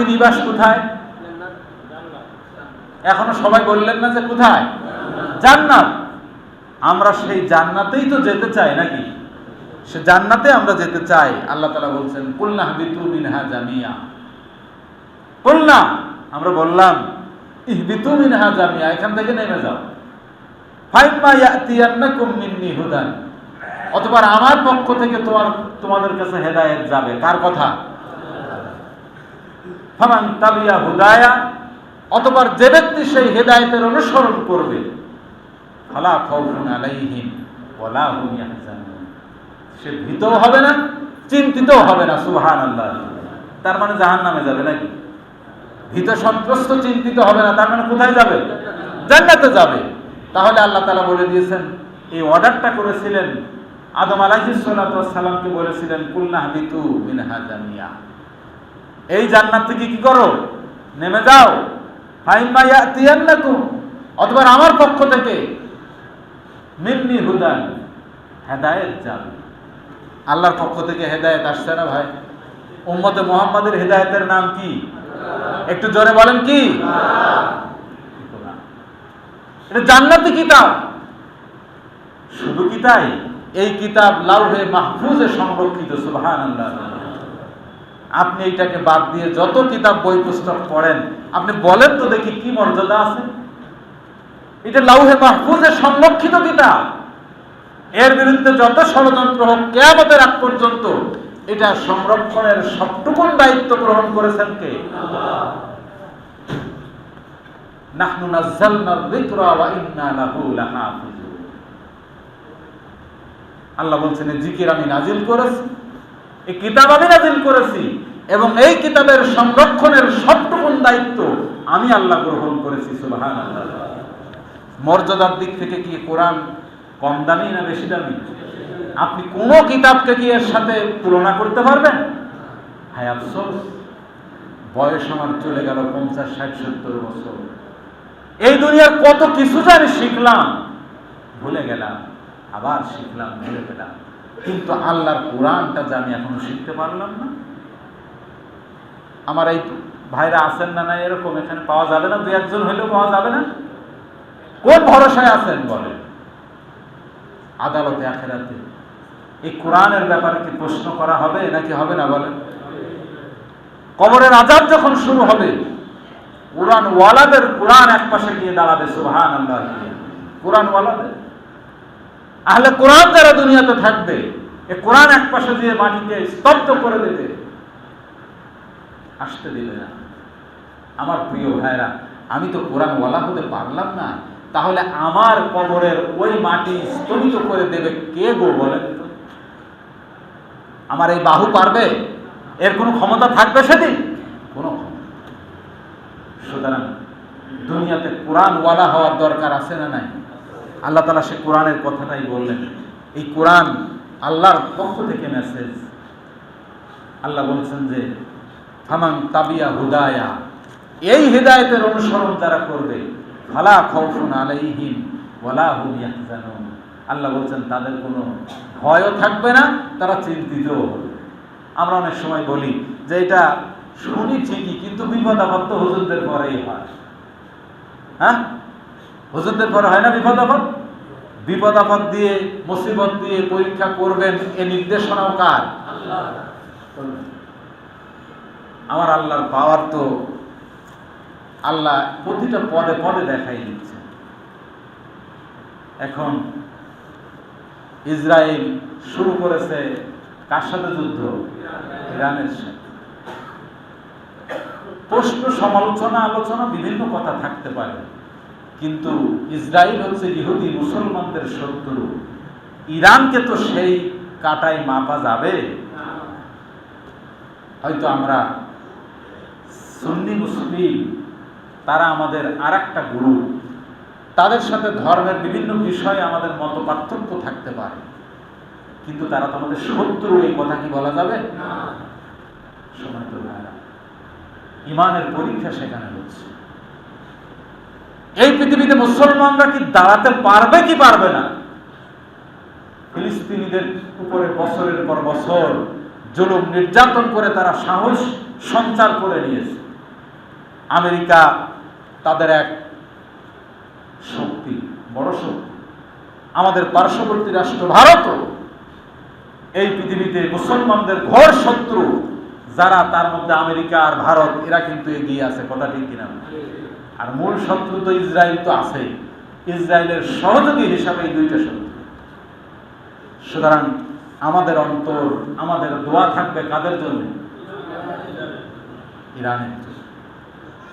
আদি নিবাস কোথায়? এখনো সবাই বললেন না যে কোথায়? জান্নাত। আমরা সেই জান্নাতেই তো যেতে চাই নাকি? সে জান্নাতে আমরা যেতে চাই। আল্লাহ তাআলা বলছেন কুলনা হাবিতু মিনহা জামিয়া। কুলনা, আমরা বললাম ইহবিতু মিনহা জামিয়া, এখান থেকে নেমে যাও। ফাইম্মা ইয়াতিয়ান্নাকুম মিন্নি হুদান, অথবা আমার পক্ষ থেকে তোমাদের কাছে হেদায়েত যাবে। কার কথা? ফামান তাবিয়া হুদায়া, অথবা যে ব্যক্তি সেই হেদায়েতের অনুসরণ করবে, ফালা খাউফুন আলাইহিম ওয়ালা হুম ইয়াহজানুন, সে ভীতও হবে না, চিন্তিতও হবে না। সুবহানাল্লাহ। তার মানে জাহান্নামে যাবে নাকি? ভীত সন্ত্রস্ত চিন্তিত হবে না, তার মানে কোথায় যাবে? জান্নাতে যাবে। তাহলে আল্লাহ তাআলা বলে দিয়েছেন, এই অর্ডারটা করেছিলেন আদম আলাইহিস সালাতু ওয়াস সালামকে, বলেছিলেন কুলনা হাবিতু মিনহা জামিয়া, এই জান্নাত থেকে কি করো? নেমে যাও। ফাইম্মা ইয়াতিয়ান্নাকুম, অথবা আমার পক্ষ থেকে মিন্নি হুদান, হেদায়েত যাবে। আল্লাহর পক্ষ থেকে হেদায়েত আসছে না ভাই? উম্মতে মুহাম্মাদের হেদায়েতের নাম কি? একটু জোরে বলেন কি? এটা জান্নাতি কিতাব। শুধু কি তাই? এই কিতাব লাউহে মাহফুজে সংরক্ষিত। সুবহানাল্লাহ। আপনি এইটাকে বাদ দিয়ে যত কিতাব বই পুস্তক পড়েন, আপনি বলেন তো দেখি কি মর্যাদা আছে? এটা লাউহে মাহফুজে সংরক্ষিত কিতাব। এর বিরুদ্ধে যত ষড়যন্ত্র হোক, কিয়ামতের আগ পর্যন্ত এটা সংরক্ষণের সবটুকুন দায়িত্ব গ্রহণ করেছেন কে? আল্লাহ। নাহনু নাযালনা যিকরা ওয়া ইন্না লাহু লাহাফিজুন। আল্লাহ বলছেন, এই জিকির আমি নাজিল করেছি, এই কিতাব আমি নাজিল করেছি, এবং এই কিতাবের সংরক্ষণের সবটুকুন দায়িত্ব আমি আল্লাহ গ্রহণ করেছি। সুবহানাল্লাহ। মর্যাদার দিক থেকে কি কোরআন কম দামি না বেশি দামি? আপনি কোন কিতাবকে কি এর সাথে তুলনা করতে পারবেন? হায় আফসোস, বয়স আমার চলে গেল 50, 60, 70 বছর। এই দুনিয়ার কত কিছু জানি শিখলাম, ভুলে গেলাম, আবার শিখলাম, ভুলে গেলাম, কিন্তু আল্লাহর কোরআনটা যে আমি এখনো শিখতে পারলাম না। আমার এই ভাইরা আছেন না? না এরকম এখানে পাওয়া যাবে না? 2-1 হইলেও পাওয়া যাবে না? কোন ভরসায় আছেন বলেন? আদালতে আখিরাতে এই কোরআনের ব্যাপারে কি প্রশ্ন করা হবে নাকি হবে না বলেন? কবরের আযাব যখন শুরু হবে, কোরআন ওয়ালাদের কোরআন এক পাশে গিয়ে দাঁড়াবে। সুবহানাল্লাহ। কোরআন ওয়ালাদের, আহলে কোরআন যারা দুনিয়াতে থাকবে, এই কোরআন এক পাশে দিয়ে মাটিকে স্তব্ধ করে দেবে, আসতে দিবে না। আমার প্রিয় ভাইরা, আমি তো কোরআন ওয়ালা হতে পারলাম না, তাহলে আমার কবরের ওই মাটি স্তম্ভিত করে দেবে কে গো বলেন তো? আমার এই বাহু পারবে? এর কোনো ক্ষমতা থাকবে সেদিন? কোনো ক্ষমতা। সুতরাং দুনিয়াতে কোরআন ওয়ালা হওয়ার দরকার আছে না নাই? আল্লাহ তাআলা সে কোরআনের কথাটাই বললেন। এই কোরআন আল্লাহর পক্ষ থেকে মেসেজ। আল্লাহ বলছেন যে ফামান তাবিয়া হুদায়া, এই হিদায়াতের অনুসরণ যারা করবে, ফালা খাউফুন আলাইহিম ওয়ালা হুম ইয়াহজানুন, আল্লাহ বলছেন তাদের কোনো ভয়ও থাকবে না, তারা চিন্তিতও হবে। আমরা অনেক সময় বলি যে এটা শুনি ঠিকই, কিন্তু বিপদ আপদ তো হুজুরদের পরেই হয়। হ্যাঁ, হুজুরদের পরে হয় না বিপদ আপদ? বিপদ আপদ দিয়ে, মুসিবত দিয়ে পরীক্ষা করবেন, এ নির্দেশনাও কার? আল্লাহ। আমার আল্লাহর পাওয়ার তো আল্লাহ প্রতিটা পদে পদে দেখাই দিচ্ছে। এখন ইসরায়েল শুরু করেছে কার সাথে যুদ্ধ? ইরানের সাথে। প্রশ্ন, সমালোচনা, আলোচনা, বিভিন্ন কথা থাকতে পারে, কিন্তু ইসরায়েল হচ্ছে ইহুদি মুসলমানদের শত্রু। ইরানকে তো সেই কাটায় মাপা যাবে? হয়তো আমরা সুন্নি মুসলিম, তারা আমাদের আর একটা গ্রুপ, তাদের সাথে ধর্মের বিভিন্ন বিষয়ে আমাদের মত পার্থক্য থাকতে পারে, কিন্তু তারা তো আমাদের শত্রু, এই কথা কি বলা যাবে? সময় তো ভাইরা, ইমানের পরীক্ষা সেখানে হচ্ছে। এই পৃথিবীতে মুসলমানরা কি দাঁড়াতে পারবে কি পারবে না? ফিলিস্তিনিদের উপরে বছরের পর বছর জুলুম নির্যাতন করে তারা সাহস সঞ্চার করে নিয়েছে। আমেরিকা তাদের এক শক্তি, বড় শক্তি। আমাদের পার্শ্ববর্তী রাষ্ট্র ভারতও এই পৃথিবীতে মুসলমানদের ঘোর শত্রু যারা, তার মধ্যে আমেরিকা আর ভারত, এরা কিন্তু এগিয়ে আছে, কথা ঠিক কিনা? আর মূল শত্রু তো ইসরায়েল তো আছে, ইসরায়েলের সহযোগী হিসাবে এই দুইটা শত্রু। সুতরাং আমাদের অন্তর, আমাদের দোয়া থাকবে কাদের জন্য? ইরানের জন্য।